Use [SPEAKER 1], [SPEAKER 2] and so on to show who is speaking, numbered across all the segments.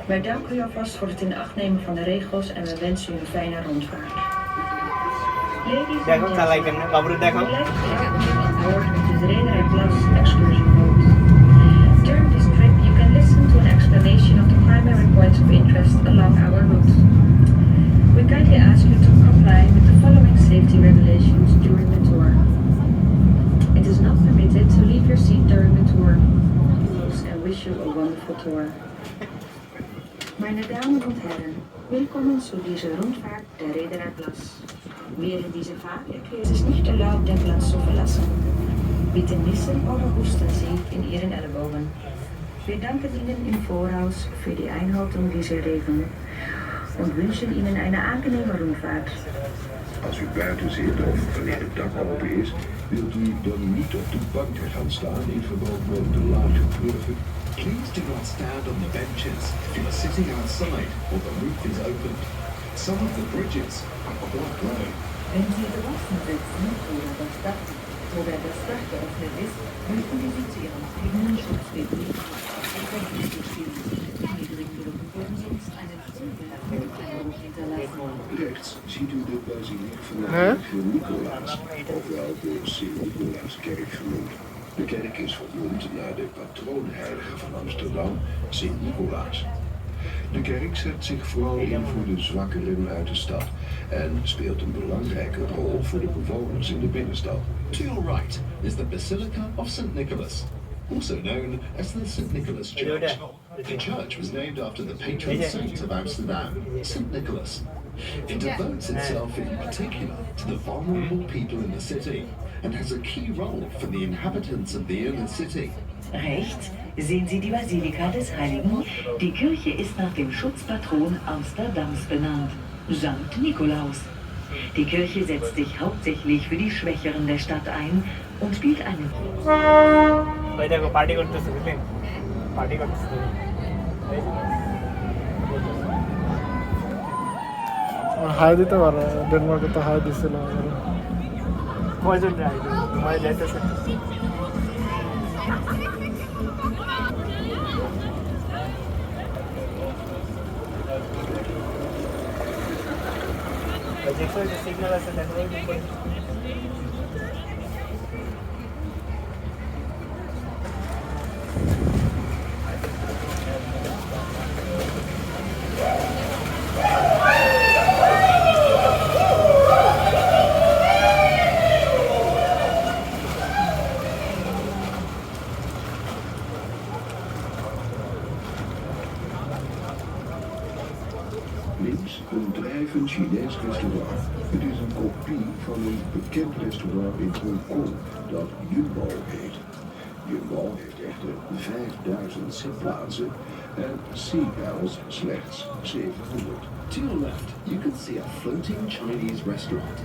[SPEAKER 1] Wij danken u alvast voor het in acht nemen van de regels en we wensen u een fijne rondvaart. Ladies and gentlemen, we would like to welcome you on board with this Rederijklas excursion boat. During this trip, you can listen to an explanation of the primary points of interest along our route. We kindly ask you to comply with the following safety regulations during the tour. It is not permitted to leave your seat during the tour. And wish you a wonderful tour. Meine Damen und Herren, willkommen zu dieser Rundfahrt der Reedereiklas. Während dieser Fahrt erklärt es nicht erlaubt, den Platz zu verlassen. Bitte nissen oder husten Sie in Ihren Ellbogen. Wir danken Ihnen im Voraus für die Einhaltung dieser Regeln und wünschen Ihnen eine angenehme Rundfahrt.
[SPEAKER 2] Als u buiten zit of wanneer het dak open is, wilt u dan niet op de banken gaan staan in verband met de lage bruggen.
[SPEAKER 3] Please do not stand on the benches if you are sitting outside or the roof is open. Some of the bridges are quite low.
[SPEAKER 1] Wenn Sie draußen sitzen oder das Dach geöffnet ist, möchten wir Sie zu Ihrem eigenen Schutz bitten.
[SPEAKER 2] Rechts ziet u de basiliek van de heilige Nicolaas, ofwel de Sint-Nicolaaskerk genoemd. De kerk is vernoemd naar de patroonheilige van Amsterdam, Sint-Nicolaas. De kerk zet zich vooral in voor de zwakkeren uit de stad en speelt een belangrijke rol voor de bewoners in de binnenstad.
[SPEAKER 3] To your right is the Basilica of St. Nicholas, also known as the St. Nicholas Church. The church was named after the patron saint of Amsterdam, St. Nicholas. It devotes itself in particular to the vulnerable people in the city and has a key role for the inhabitants of the inner city.
[SPEAKER 1] Rechts sehen Sie die Basilika des Heiligen. Die Kirche ist nach dem Schutzpatron Amsterdams benannt, St. Nikolaus. Die Kirche setzt sich hauptsächlich für die Schwächeren der Stadt ein und spielt eine
[SPEAKER 4] হাই দিতে পারে ডেনমার্কে তো হাই দিছিল কয়জন যাইতেছে সিগন্যাল আছে দেখো
[SPEAKER 2] Links een drijvend Chinees restaurant. Het is een kopie van een bekend restaurant in Hongkong dat Jumbo heet. Jumbo heeft echter 5000 zitplaatsen en Sea Palace slechts 700.
[SPEAKER 3] To your left, you can see a floating Chinese restaurant.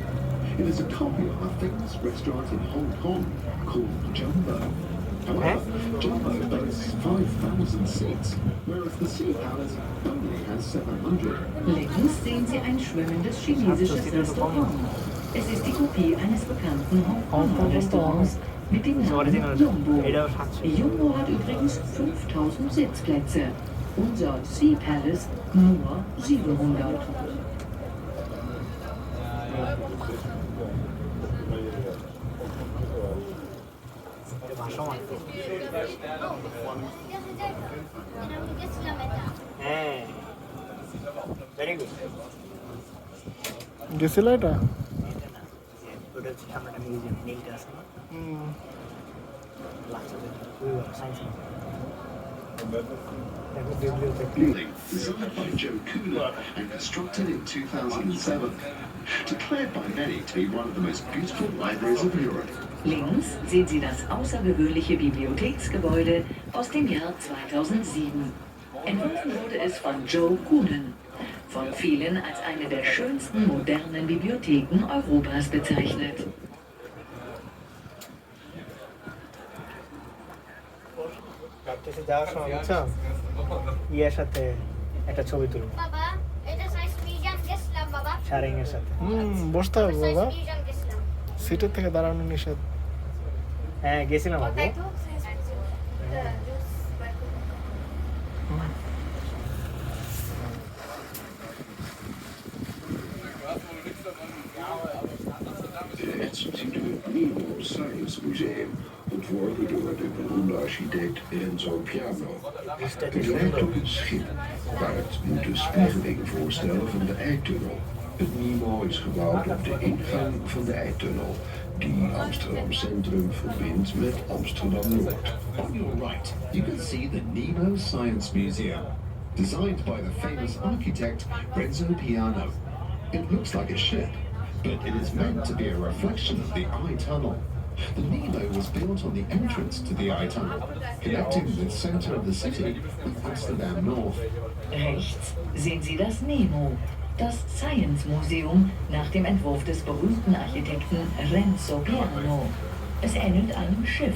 [SPEAKER 3] It is a copy of a famous restaurant in Hong Kong called Jumbo. However, Jumbo boasts 5,000 seats, whereas the Sea Palace only has 700.
[SPEAKER 1] Links sehen Sie ein schwimmendes chinesisches Restaurant. Es ist die Kopie eines bekannten Hongkonger Restaurants mit dem Namen Jumbo. Jumbo hat übrigens 5000 Sitzplätze. Unser Sea Palace nur 700.
[SPEAKER 4] গেছিল এটা
[SPEAKER 3] Building designed by Joe Cooler and constructed in 2007. Declared by many to be one of the most beautiful libraries of Europe.
[SPEAKER 1] Links sehen Sie das außergewöhnliche Bibliotheksgebäude aus dem Jahr 2007. Entworfen wurde es von Joe Coonan, von vielen als eine der schönsten modernen Bibliotheken Europas bezeichnet.
[SPEAKER 4] যাওয়ার সময় বুঝছো ইয়ের সাথে একটা ছবি তুলব শারিং এর সাথে বসতে হবে বাবা সিটের থেকে দাঁড়ানো নিষেধ হ্যাঁ গেছিলাম আগে
[SPEAKER 2] ziet u het Nemo Science Museum, ontworpen door de beroemde architect Renzo Piano. Het lijkt op een schip, maar het moet de spiegeling voorstellen van de eitunnel. Het Nemo is gebouwd op de ingang van de eitunnel, die Amsterdam Centrum verbindt met Amsterdam Noord.
[SPEAKER 3] On your right, you can see the Nemo Science Museum, designed by the famous architect Renzo Piano. It looks like a ship, but it is meant to be a reflection of the eye tunnel. The Nemo was built on the entrance to the eye tunnel, connecting the center of the city with Amsterdam North.
[SPEAKER 5] Rechts sehen Sie das Nemo, das Science Museum nach dem Entwurf des berühmten Architekten Renzo Piano. Es ähnelt einem Schiff,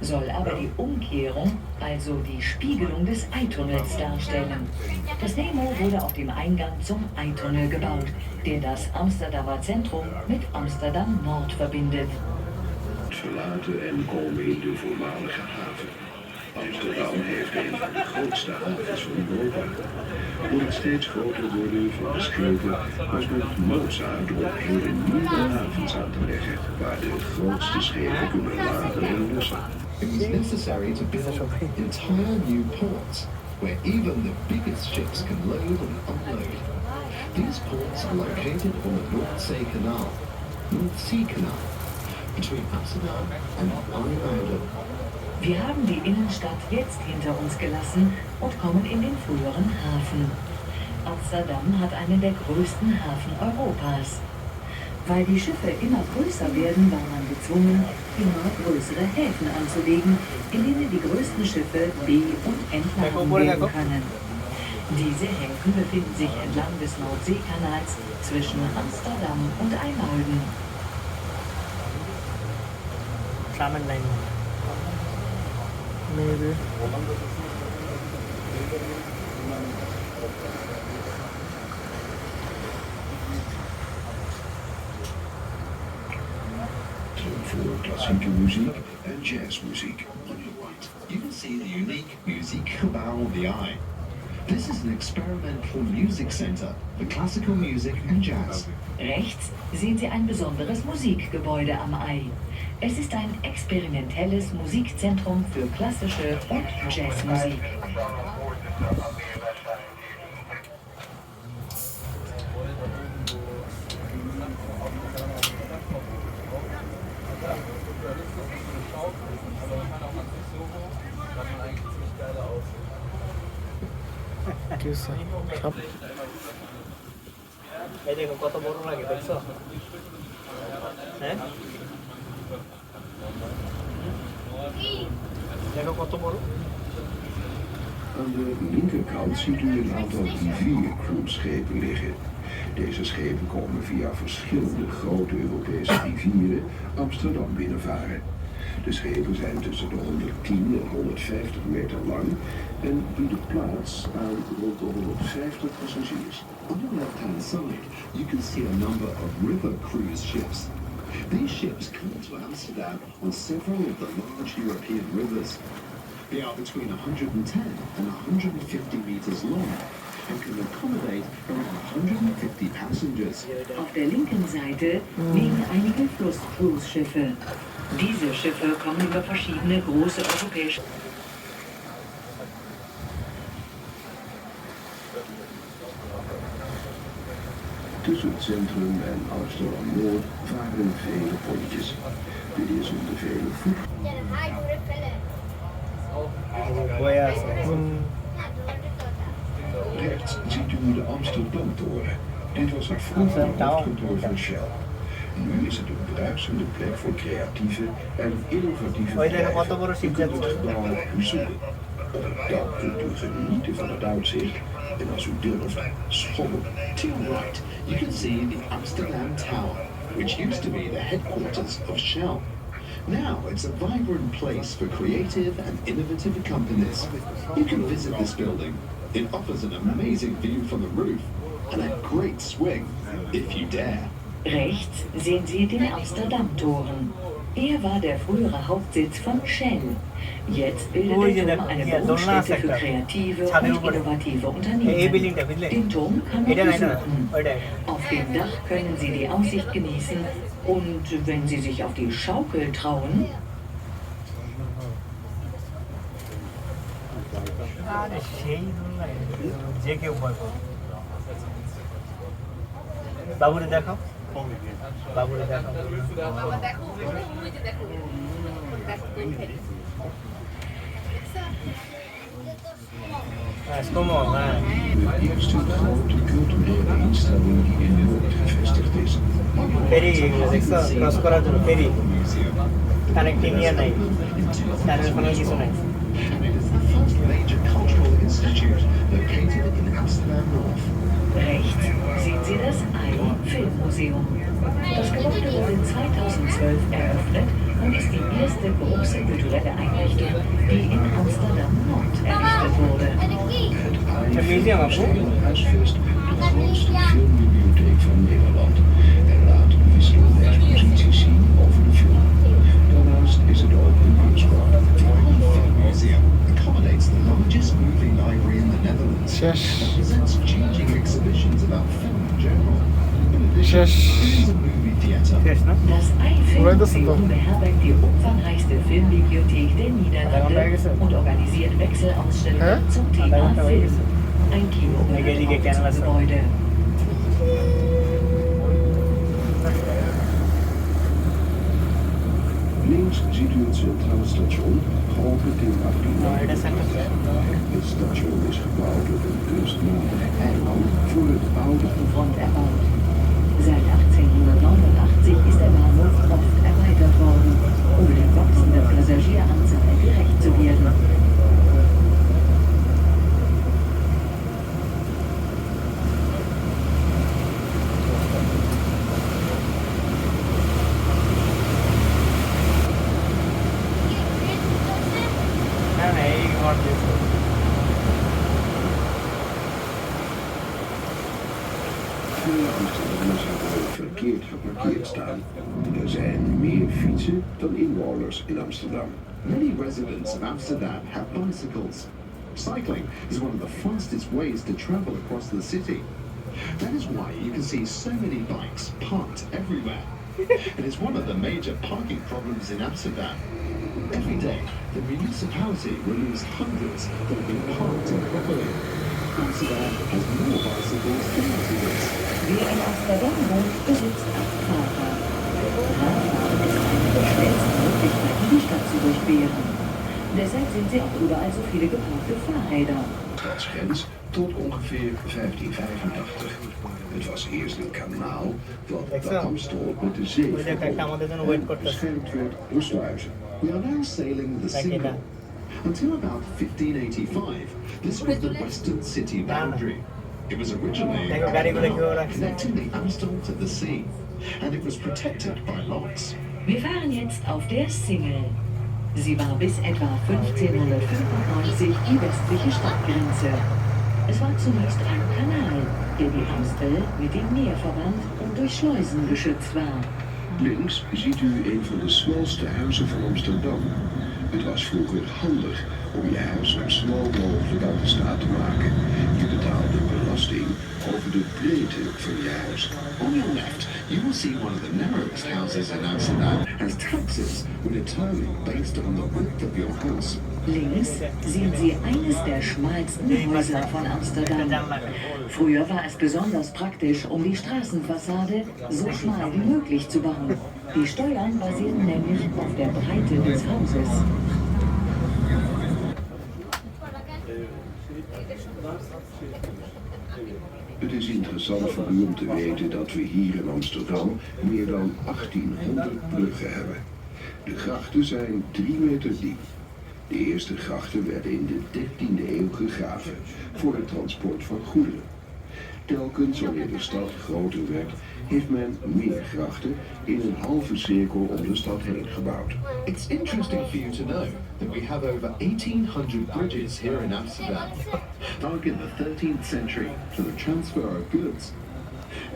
[SPEAKER 5] soll aber die Umkehrung, also die Spiegelung des Eitunnels darstellen. Das Nemo wurde auf dem Eingang zum Eitunnel gebaut, der das Amsterdamer Zentrum mit Amsterdam Nord verbindet.
[SPEAKER 2] Verlaten en komen in de voormalige haven. Amsterdam heeft een van de grootste havens van Europa. Door het steeds groter worden van de schepen was het noodzaak om hele nieuwe havens aan te leggen, waar de grootste schepen kunnen laden en lossen.
[SPEAKER 3] It was necessary to build entire new ports, where even the biggest ships can load and unload. These ports are located on the North Sea Canal, between Amsterdam and IJmuiden.
[SPEAKER 5] Wir haben die Innenstadt jetzt hinter uns gelassen und kommen in den früheren Hafen. Amsterdam hat einen der größten Hafen Europas. Weil die Schiffe immer größer werden, war man gezwungen, immer größere Häfen anzulegen, in denen die größten Schiffe be- und entladen werden können. Diese Häfen befinden sich entlang des Nordseekanals zwischen Amsterdam und IJmuiden.
[SPEAKER 4] Salmon line. Maybe.
[SPEAKER 2] Voor klassieke muziek en jazzmuziek.
[SPEAKER 3] On your right, you can see the unique Muziekgebouw of the Eye. This is an experimental music center for classical music and jazz.
[SPEAKER 5] Rechts sehen Sie ein besonderes Musikgebäude am Ei. Es ist ein experimentelles Musikzentrum für klassische und Jazzmusik.
[SPEAKER 4] এই দেখো কত বড় লাগে দেখছো হ্যাঁ দেখো কত বড়
[SPEAKER 2] Aan de linkerkant ziet u een aantal riviercruiseschepen liggen. Deze schepen komen via verschillende grote Europese rivieren Amsterdam binnenvaren. De schepen zijn tussen de 110 en 150 meter lang en bieden plaats aan rond de 150 passagiers.
[SPEAKER 3] On the left-hand side, you can see a number of river cruise ships. These ships come to Amsterdam on several of the large European rivers. They are between 110 and 150 meters long and can accommodate around 150 passengers.
[SPEAKER 5] Auf der linken Seite liegen einige Flusscruise-Schiffe. Diese Schiffe kommen über verschiedene große europäische...
[SPEAKER 2] Tussen het centrum en Amsterdam Noord varen vele pontjes. Dit is om de vele voet. Rechts ziet u de Amsterdam Toren. Dit was het vroegere hoofdkantoor van Shell. Nu is het een bruisende plek voor creatieve en innovatieve bedrijven. U kunt het gebouw bezoeken. Op het dak kunt u genieten van het uitzicht. En als u durft, schommelen.
[SPEAKER 3] To your right, you can see the Amsterdam Tower, which used to be the headquarters of Shell. Now it's a vibrant place for creative and innovative companies. You can visit this building. It offers an amazing view from the roof and a great swing, if you dare.
[SPEAKER 5] Rechts sehen Sie den Amsterdam-Toren. Er war der frühere Hauptsitz von Shell. Jetzt bildet der Turm eine Brutstätte für kreative und innovative Unternehmen. Den Turm kann man besuchen. Auf dem Dach können Sie die Aussicht genießen und wenn Sie sich auf die Schaukel trauen,
[SPEAKER 4] বাবুরে দেখাও বাবুরে দেখাও Como,
[SPEAKER 2] De eerste grote culturele instelling die in Noord gevestigd is.
[SPEAKER 4] ফেরি দেখছো ক্রস করার জন্য ফেরি কানেক্টিং নিয়ে নাই তাদের কোনো কিছু নাই
[SPEAKER 3] And it is the first major cultural institute located in Amsterdam North.
[SPEAKER 5] rechts sehen Sie das Filmmuseum. Das Gebäude wurde 2012 eröffnet und ist die erste große kulturelle Einrichtung, die in Amsterdam Nord errichtet wurde.
[SPEAKER 2] Het Filmhuisvest, de grootste filmbibliotheek van Nederland. En laat wisselende exposities zien over de film. Daarnaast is het ook een bioscoop.
[SPEAKER 3] Museum accommodates the largest movie library in the Netherlands and presents changing exhibitions about film in general. In addition, there is a movie theater.
[SPEAKER 5] Das Filmmuseum beherbergt die umfangreichste Filmbibliothek der Niederlande und organisiert Wechselausstellungen zum Thema Film. Ein Kino gehört auch zum Gebäude.
[SPEAKER 2] Links ziet u het Centraal Station, geopend in 1890. Het station is gebouwd op een kunstmatig eiland voor het oude
[SPEAKER 5] Front erbaut. Seit 1889 ist der Bahnhof oft erweitert worden, um der wachsenden Passagieranzahl gerecht zu werden.
[SPEAKER 2] Veel Amsterdammers hebben verkeerd geparkeerd staan. Er zijn meer fietsen dan inwoners in Amsterdam.
[SPEAKER 3] Many residents of Amsterdam have bicycles. Cycling is one of the fastest ways to travel across the city. That is why you can see so many bikes parked everywhere. It is one of the major parking problems in Amsterdam. Every day, the municipality removes hundreds that have been parked improperly. Amsterdam has more bicycles than residents.
[SPEAKER 5] Wer in Amsterdam wohnt, besitzt 8 Fahrrad. Radfahren ist eine der schnellsten Möglichkeiten, die Stadt zu durchqueren. Deshalb sind sie auch überall so viele geparkte Fahrräder.
[SPEAKER 2] Stadsgrens tot ongeveer 1585. Het was eerst een kanaal dat de Amstel met de zee beschermd werd door sluizen.
[SPEAKER 3] We are now sailing the Single. Until about 1585, this was the western city boundary. It was originally a canal connecting the Amstel to the sea, and it was protected by locks.
[SPEAKER 5] Wir fahren jetzt auf der Single. Sie war bis etwa 1595 die westliche Stadtgrenze. Es war zunächst ein Kanal, der die Amstel mit dem Meer verband und durch Schleusen geschützt war.
[SPEAKER 2] Links ziet u een van de smalste huizen van Amsterdam. Het was vroeger handig om je huis zo smal mogelijk aan de straat te maken. Je betaalde belasting over de breedte van je huis.
[SPEAKER 3] On your left, you will see one of the narrowest houses in Amsterdam, as taxes were determined based on the width of your house.
[SPEAKER 5] Links sehen Sie eines der schmalsten Häuser von Amsterdam. Früher war es besonders praktisch, um die Straßenfassade so schmal wie möglich zu bauen. Die Steuern basieren nämlich auf der Breite des Hauses.
[SPEAKER 2] Het is interessant voor u om te weten dat we hier in Amsterdam meer dan 1800 bruggen hebben. De grachten zijn 3 meter diep. De eerste grachten werden in de 13e eeuw gegraven voor het transport van goederen. Telkens wanneer de stad groter werd, heeft men meer grachten in een halve cirkel om de stad heen gebouwd.
[SPEAKER 3] It's interesting for you to know that we have over 1800 bridges here in Amsterdam, dug in the 13th century for the transfer of goods.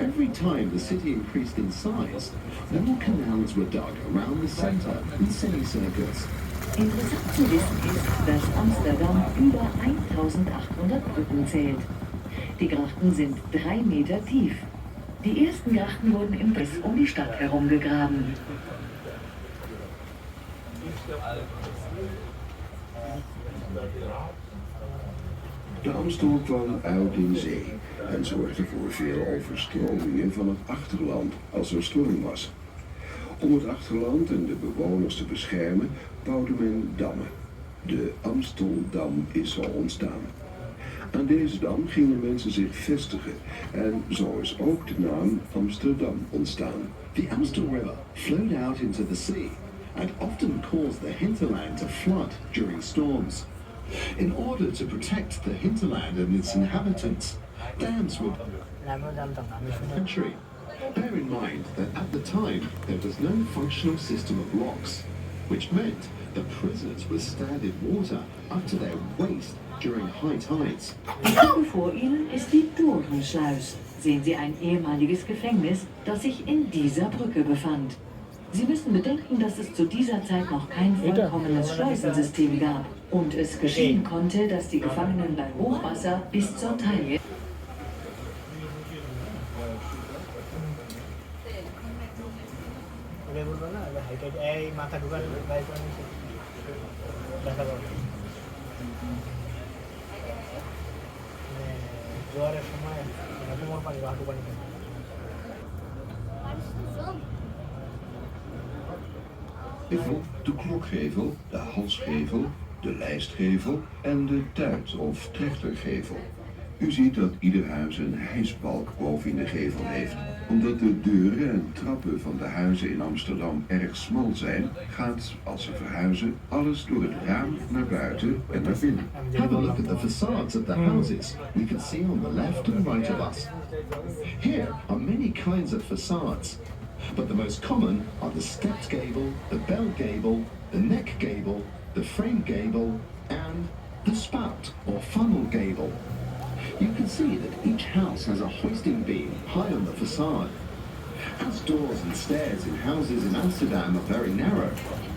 [SPEAKER 3] Every time the city increased in size, more canals were dug around the center in semicircles.
[SPEAKER 5] Interessant zu wissen ist, dass Amsterdam über 1800 Brücken zählt. Die Grachten sind 3 Meter tief. Die ersten Grachten wurden im Riss um die Stadt herum gegraben.
[SPEAKER 2] De Amstel kwam uit in zee en zorgde voor veel overstromingen van het achterland als er storm was. Om het achterland en de bewoners te beschermen bouwde men dammen. De Amsteldam is zo ontstaan. Aan deze dam gingen mensen zich vestigen en zo is ook de naam Amsterdam ontstaan.
[SPEAKER 3] The Amstel River flowed out into the sea and often caused the hinterland to flood during storms. In order to protect the hinterland and its inhabitants, dams were century. Bear in mind that at the time there was no functional system of locks, which meant the prisoners were standing water up to their waist during high tides.
[SPEAKER 5] Die Brücke vor Ihnen ist die Totenschluis. Sehen Sie ein ehemaliges Gefängnis, das sich in dieser Brücke befand. Sie müssen bedenken, dass es zu dieser Zeit noch kein vollkommenes Schleusensystem gab und es geschehen konnte, dass die Gefangenen bei Hochwasser bis zur Taille
[SPEAKER 4] জোয়ারের সময় কোমর পানি বা হাঁটু পানি
[SPEAKER 2] De klokgevel, de halsgevel, de lijstgevel en de tuit- of trechtergevel. U ziet dat ieder huis een hijsbalk boven in de gevel heeft. Omdat de deuren en trappen van de huizen in Amsterdam erg smal zijn, gaat, als ze verhuizen, alles door het raam naar buiten en naar binnen.
[SPEAKER 3] Have a look at the facades of the houses we can see on the left and right of us. Here are many kinds of facades, but the most common are the stepped gable, the bell gable, the neck gable, the frame gable, and the spout or funnel gable. You can see that each house has a hoisting beam high on the facade. As doors and stairs in houses in Amsterdam are very narrow,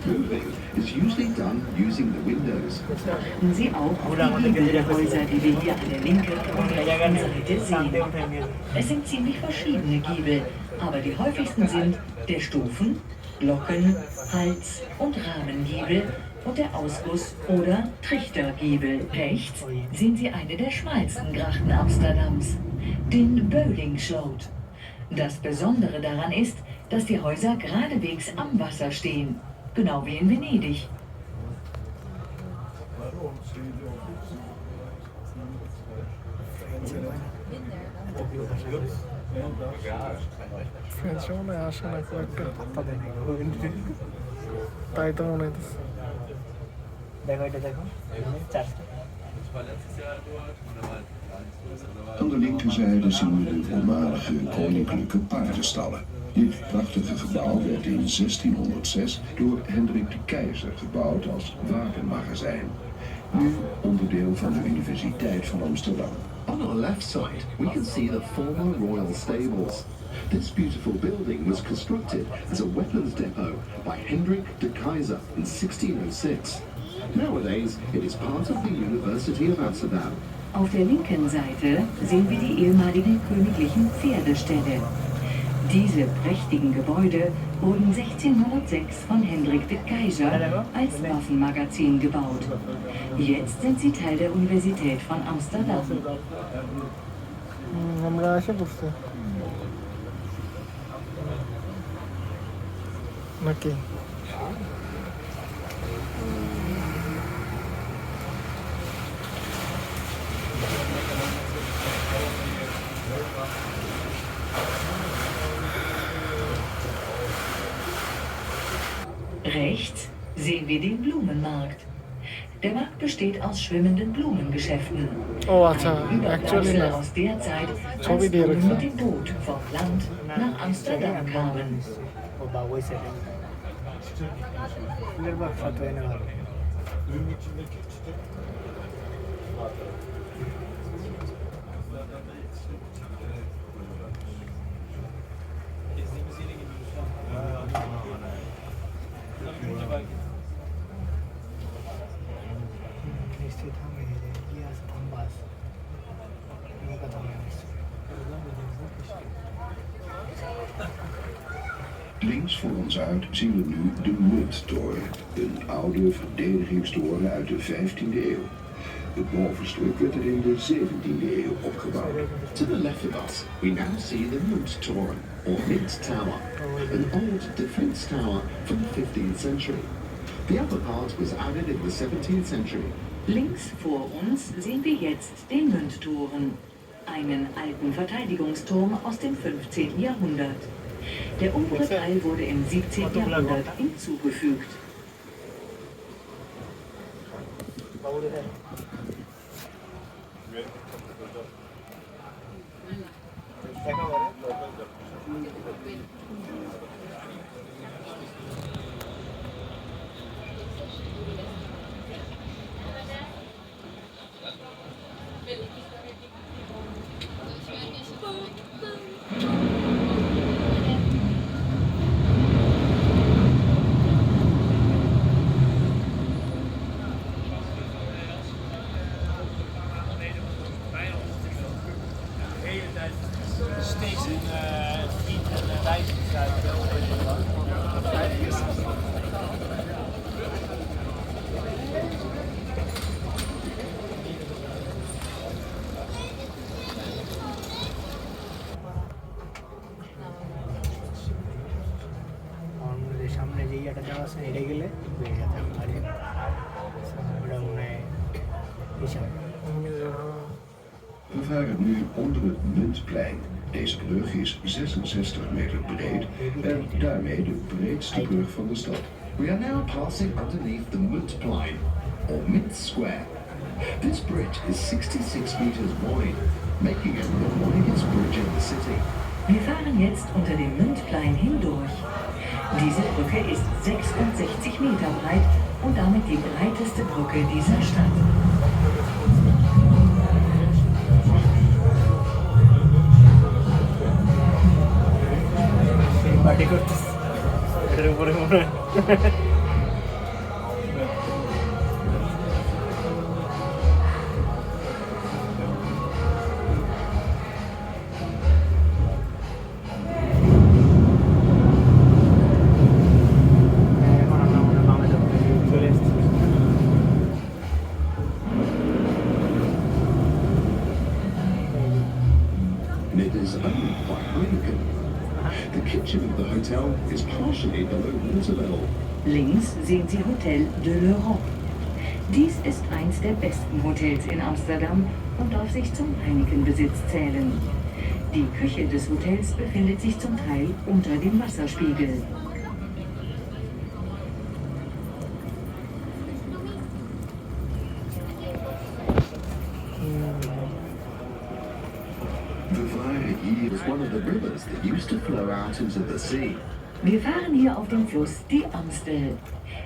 [SPEAKER 3] moving is usually done using the windows.
[SPEAKER 5] achten Sie auch auf die Giebel der Häuser, die wir hier an der linken und rechten Seite sehen. Es sind ziemlich verschiedene Giebel, aber die häufigsten sind der Stufen-, Glocken-, Hals- und Rahmengiebel und der Ausguss- oder Trichtergiebel. Rechts sehen Sie eine der schmalsten Grachten Amsterdams, den Beulingsloot. Das Besondere daran ist, dass die Häuser geradewegs am Wasser stehen, genau wie in Venedig.
[SPEAKER 4] French মনে হয় আসে না খুব একটা তাই তো মনে হইতেছে দেখো এটা দেখো চারটা
[SPEAKER 2] Aan de linkerzijde zien we de voormalige koninklijke paardenstallen. Dit prachtige gebouw werd in 1606 door Hendrik de Keizer gebouwd als wapenmagazijn. Nu onderdeel van de Universiteit van Amsterdam.
[SPEAKER 3] On our left side, we can see the former royal stables. This beautiful building was constructed as a weapons depot by Hendrik de Keizer in 1606. Nowadays, it is part of the University of Amsterdam.
[SPEAKER 5] Auf der linken Seite sehen wir die ehemaligen königlichen Pferdeställe. Diese prächtigen Gebäude wurden 1606 von Hendrik de Keizer als Waffenmagazin gebaut. Jetzt sind sie Teil der Universität von Amsterdam.
[SPEAKER 4] আমরা এসে পড়ছি নাকি
[SPEAKER 5] Rechts sehen wir den Blumenmarkt. Der Markt besteht aus schwimmenden Blumengeschäften.
[SPEAKER 4] Oh, Alter,
[SPEAKER 5] Ein
[SPEAKER 4] actually
[SPEAKER 5] Überbleibsel
[SPEAKER 4] not.
[SPEAKER 5] aus der Zeit,
[SPEAKER 4] So
[SPEAKER 5] als
[SPEAKER 4] wie die
[SPEAKER 5] Blumen
[SPEAKER 4] Rückseite.
[SPEAKER 5] mit dem Boot vom Land nach Amsterdam kamen.
[SPEAKER 4] বা ওই সাইডে ফুলের ব্যবসা তো এনে ভালো
[SPEAKER 2] Links voor ons uit zien we nu de Munttoren, een oude verdedigingstoren uit de 15e eeuw. Het bovenstuk werd er in de 17e eeuw opgebouwd.
[SPEAKER 3] To the left of us, we now see the Munttoren, or Mint Tower, an old defense tower from the 15th century. The upper part was added in the 17th century.
[SPEAKER 5] Links vor uns sehen wir jetzt den Münttoren, einen alten Verteidigungsturm aus dem 15. Jahrhundert. Der obere Teil wurde im 17. Jahrhundert hinzugefügt.
[SPEAKER 4] Steeds in fiets en wijzigheid. সামনে যে একটা যাওয়া আছে হেঁটে গেলে বেড়ে যেতে পারে ওটা মনে হয় হিসাব
[SPEAKER 2] We varen nu onder het Muntplein. Deze brug is 66 meter breed en daarmee de breedste brug van de stad.
[SPEAKER 3] We are now passing underneath the Muntplein, or Mint Square. This bridge is 66 meters wide, making it the widest bridge in the city.
[SPEAKER 5] Wir fahren jetzt unter dem Müntplein hindurch. Diese Brücke ist 66 Meter breit und damit die breiteste Brücke dieser Stadt.
[SPEAKER 4] Party করতেছে এটার উপরে মনে হয়
[SPEAKER 3] It is owned by Heineken. The kitchen of the hotel is partially below water level.
[SPEAKER 5] Links sehen Sie Hotel de l'Europe. Dies ist eins der besten Hotels in Amsterdam und darf sich zum Heineken-Besitz zählen. Die Küche des Hotels befindet sich zum Teil unter dem Wasserspiegel.
[SPEAKER 3] The Vire here is one of the rivers that used to flow out into the sea.
[SPEAKER 5] Wir fahren hier auf dem Fluss die Amstel.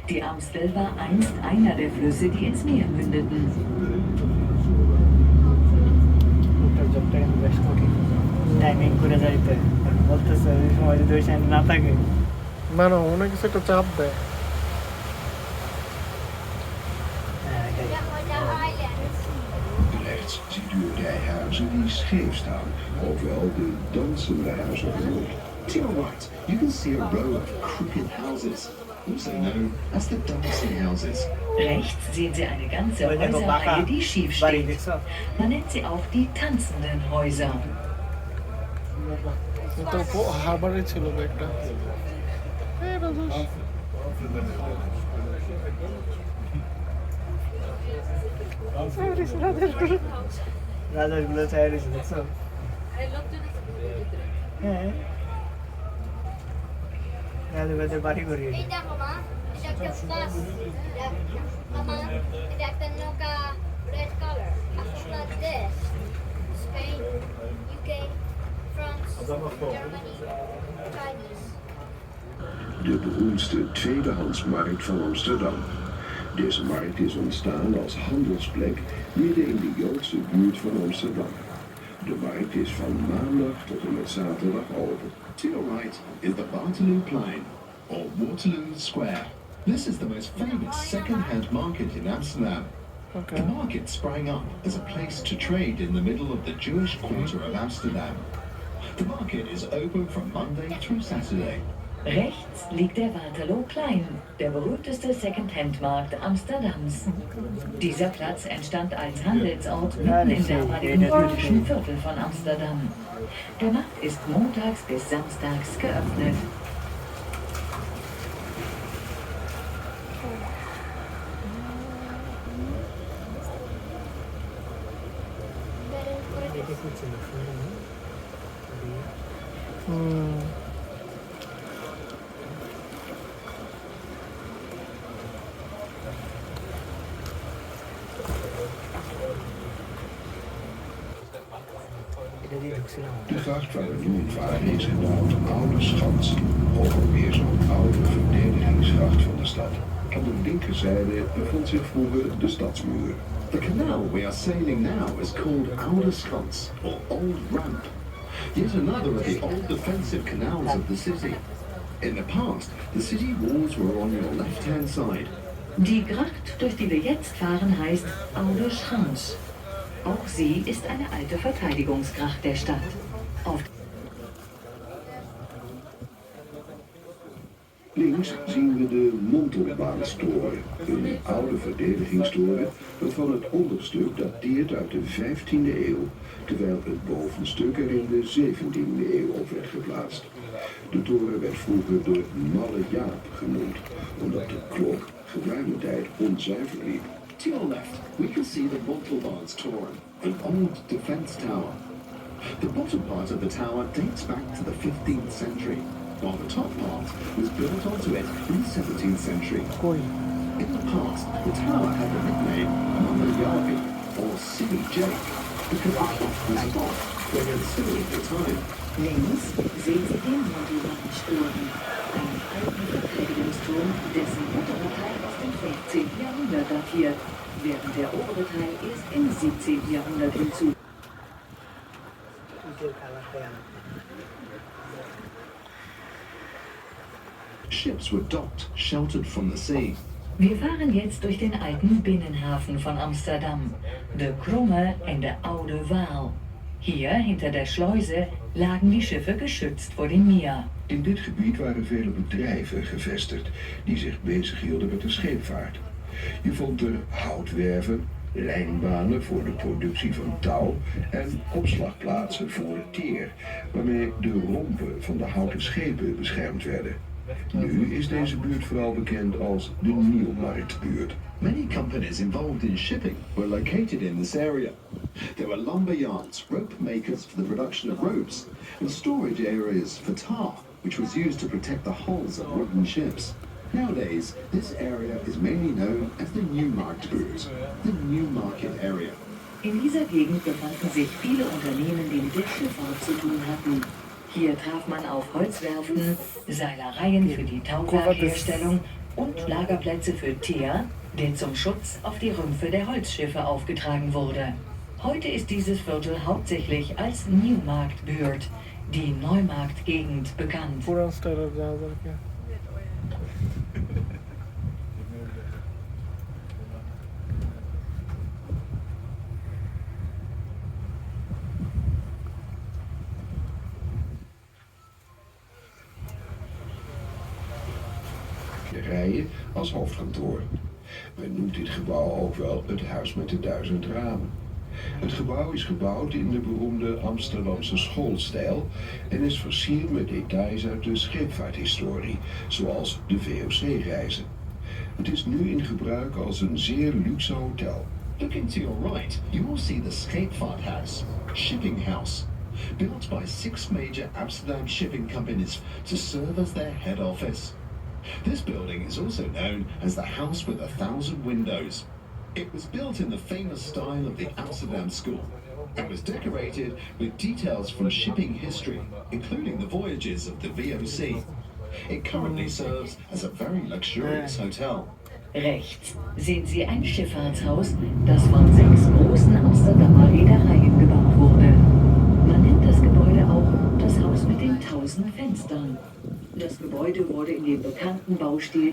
[SPEAKER 5] Die Amstel war einst einer der Flüsse, die ins Meer mündeten.
[SPEAKER 4] Timing করে যাইতে বলতেছে ওই সময় যদি ওই সাইড না থাকে
[SPEAKER 6] না না অনেক কিছু একটা চাপ দেয়
[SPEAKER 2] Rechts ziet u rijhuizen die scheef staan, ook wel de dansende huizen genoemd.
[SPEAKER 3] To your right, you can see a row of crooked houses, also known as the dancing houses.
[SPEAKER 5] Rechts sehen Sie eine ganze Häuserreihe, die schief steht. Man nennt sie auch die tanzenden Häuser.
[SPEAKER 6] তো হারবারে ছিল একটা
[SPEAKER 4] রাজারগুলো চাই রয়েছে দেখছো হ্যাঁ রাজাদের বাড়ি করিয়ে
[SPEAKER 7] এটা মামা এটা একটা প্লাস মামা এটা একটা নৌকা red color আসলে like this Spain UK France Germany Chinese
[SPEAKER 2] De beroemdste tweedehandsmarkt van Amsterdam. Deze markt is ontstaan als handelsplek midden in de Joodse buurt van Amsterdam. De markt is van maandag tot en met zaterdag open.
[SPEAKER 3] To your right is the Waterlooplein, or Waterloo Square. This is the most famous second-hand market in Amsterdam.
[SPEAKER 6] Okay.
[SPEAKER 3] The market sprang up as a place to trade in the middle of the Jewish quarter of Amsterdam. The market is open from Monday through Saturday.
[SPEAKER 5] Rechts liegt der Waterloo Klein, der berühmteste Second-Hand-Markt Amsterdams. Dieser Platz entstand als Handelsort mitten im damaligen gotischen Viertel von Amsterdam. Der Markt ist montags bis samstags geöffnet.
[SPEAKER 2] De gracht waar we nu in varen is gebouwd Oude Schans. Over weer zo'n oude verdedigingsgracht van de stad. Aan de linkerzijde bevond zich vroeger de stadsmuur.
[SPEAKER 3] The canal we are sailing now is called Oude Schans, or Old Ramp. Yet another of the old defensive canals of the city. In the past, the city walls were on your left-hand side.
[SPEAKER 5] Die Gracht, durch die wir jetzt fahren, heißt Oude Schans. Auch sie ist eine alte Verteidigungsgracht der Stadt. Auf
[SPEAKER 2] Links zien we de Montelbaanstoren, een oude verdedigingstoren waarvan het onderstuk dateert uit de 15e eeuw, terwijl het bovenstuk er in de 17e eeuw op werd geplaatst. De toren werd vroeger de Malle Jaap genoemd, omdat de klok geruime tijd onzuiver liep.
[SPEAKER 3] To your left, we can see the Montelbaanstoren, an old defense tower. The bottom part of the tower dates back to the 15th century, while the top part was built onto it in the 17th century. In the past, the tower had the nickname Mama Yavi, or Silly Jake, because the top was hot when considered the time.
[SPEAKER 5] links sehen Sie den Montelbaanstoren, einen alten Verteidigungsturm, dessen unterer Teil aus dem 15. Jahrhundert datiert, während der obere Teil erst im 17. Jahrhundert hinzu.
[SPEAKER 3] Ships were docked, sheltered from the sea.
[SPEAKER 5] Wir fahren jetzt durch den alten Binnenhafen von Amsterdam, de Kromme en de Oude Waal. Hier, hinter der Schleuse, lagen die Schiffe geschützt vor dem Meer.
[SPEAKER 2] In dit gebied waren vele bedrijven gevestigd die zich bezighielden met de scheepvaart. Je vond er houtwerven, lijnbanen voor de productie van touw en opslagplaatsen voor teer, waarmee de rompen van de houten schepen beschermd werden. Nu is deze buurt vooral bekend als de Nieuwmarktbuurt.
[SPEAKER 3] Many companies involved in shipping were located in this area. There were lumber yards, rope makers for the production of ropes, and storage areas for tar, which was used to protect the hulls of wooden ships. Nowadays, this area is mainly known as the Nieuwmarktbuurt, the New Market area.
[SPEAKER 5] In dieser Gegend befanden sich viele Unternehmen, die mit der Schifffahrt zu tun hatten. Hier traf man auf Holzwerften, Seilereien für die Tauwerkherstellung und Lagerplätze für Teer, der zum Schutz auf die Rümpfe der Holzschiffe aufgetragen wurde. Heute ist dieses Viertel hauptsächlich als Nieuwmarktbuurt, die Neumarktgegend, bekannt.
[SPEAKER 6] পুরান স্টাইলের জাহাজ আর কি
[SPEAKER 2] Rijen als hoofdkantoor. Men noemt dit gebouw ook wel het Huis met de 1000 ramen. Het gebouw is gebouwd in de beroemde Amsterdamse schoolstijl en is versierd met details uit de scheepvaarthistorie, zoals de VOC-reizen. Het is nu in gebruik als een zeer luxe hotel.
[SPEAKER 3] Looking to your right, you will see the Scheepvaarthuis, shipping house, built by 6 major Amsterdam shipping companies to serve as their head office. This building is also known as the House with 1,000 Windows. It was built in the famous style of the Amsterdam School and was decorated with details from shipping history, including the voyages of the VOC. It currently serves as a very luxurious hotel.
[SPEAKER 5] Rechts sehen Sie ein Schifffahrtshaus, das von 6 großen Amsterdamer Reedereien gebaut wurde. Man nennt das Gebäude auch das Haus mit den 1000 Fenstern. Das Gebäude wurde in dem bekannten Baustil